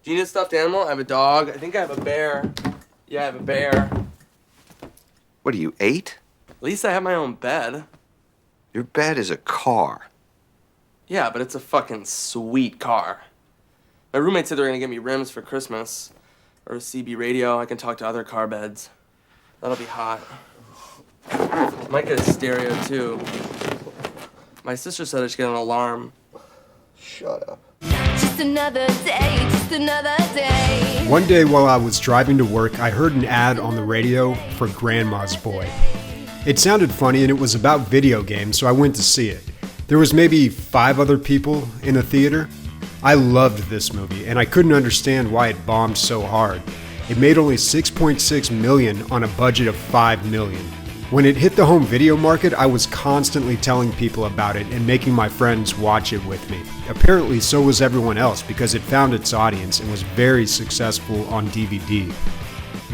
Do you need a stuffed animal? I have a dog. I think I have a bear. Yeah, I have a bear. What are you, 8? At least I have my own bed. Your bed is a car. Yeah, but it's a fucking sweet car. My roommate said they're gonna get me rims for Christmas. Or a CB radio. I can talk to other car beds. That'll be hot. Might get a stereo, too. My sister said I should get an alarm. Shut up. Just another day, just another day. One day while I was driving to work, I heard an ad on the radio for Grandma's Boy. It sounded funny and it was about video games, so I went to see it. There was maybe 5 other people in the theater. I loved this movie, and I couldn't understand why it bombed so hard. It made only $6.6 million on a budget of $5 million. When it hit the home video market, I was constantly telling people about it and making my friends watch it with me. Apparently, so was everyone else because it found its audience and was very successful on DVD.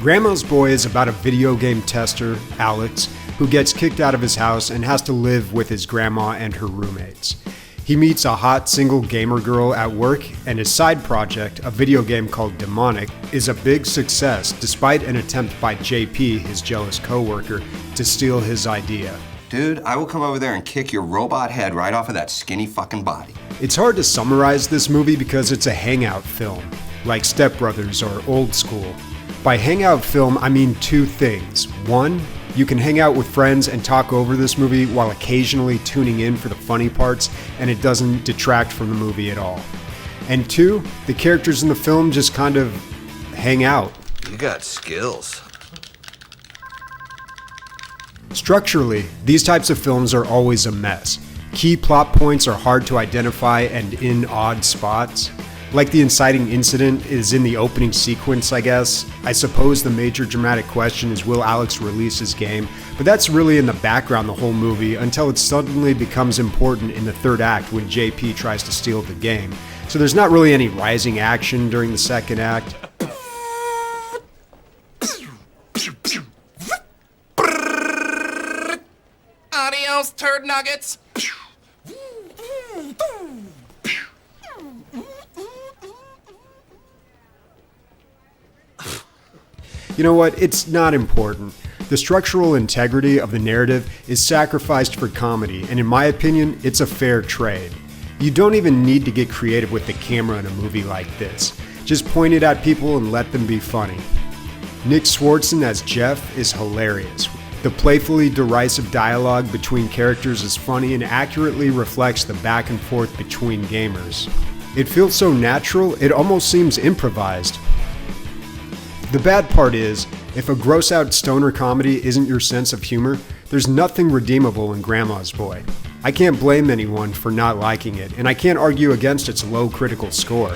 Grandma's Boy is about a video game tester, Alex, who gets kicked out of his house and has to live with his grandma and her roommates. He meets a hot single gamer girl at work, and his side project, a video game called Demonic, is a big success despite an attempt by JP, his jealous coworker, to steal his idea. Dude, I will come over there and kick your robot head right off of that skinny fucking body. It's hard to summarize this movie because it's a hangout film, like Step Brothers or Old School. By hangout film, I mean 2 things. 1, you can hang out with friends and talk over this movie while occasionally tuning in for the funny parts, and it doesn't detract from the movie at all. And 2, the characters in the film just kind of hang out. You got skills. Structurally, these types of films are always a mess. Key plot points are hard to identify and in odd spots. Like the inciting incident is in the opening sequence, I guess. I suppose the major dramatic question is, will Alex release his game? But that's really in the background the whole movie until it suddenly becomes important in the 3rd act when JP tries to steal the game. So there's not really any rising action during the 2nd act. Adios, turd nuggets. You know what? It's not important. The structural integrity of the narrative is sacrificed for comedy, and in my opinion, it's a fair trade. You don't even need to get creative with the camera in a movie like this. Just point it at people and let them be funny. Nick Swartzen as Jeff is hilarious. The playfully derisive dialogue between characters is funny and accurately reflects the back and forth between gamers. It feels so natural, it almost seems improvised. The bad part is, if a gross-out stoner comedy isn't your sense of humor, there's nothing redeemable in Grandma's Boy. I can't blame anyone for not liking it, and I can't argue against its low critical score.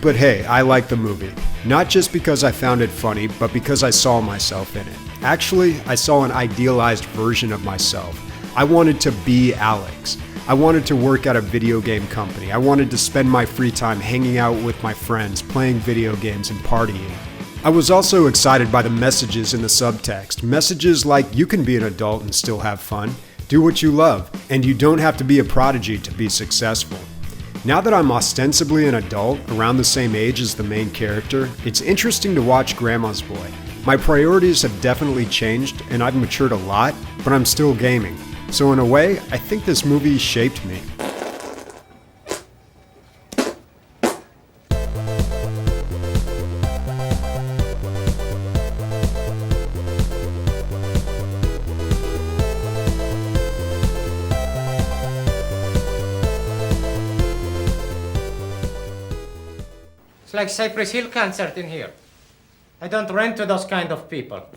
But hey, I like the movie. Not just because I found it funny, but because I saw myself in it. Actually, I saw an idealized version of myself. I wanted to be Alex. I wanted to work at a video game company. I wanted to spend my free time hanging out with my friends, playing video games and partying. I was also excited by the messages in the subtext. Messages like, you can be an adult and still have fun, do what you love, and you don't have to be a prodigy to be successful. Now that I'm ostensibly an adult, around the same age as the main character, it's interesting to watch Grandma's Boy. My priorities have definitely changed, and I've matured a lot, but I'm still gaming. So in a way, I think this movie shaped me. It's like Cypress Hill concert in here. I don't rent to those kind of people.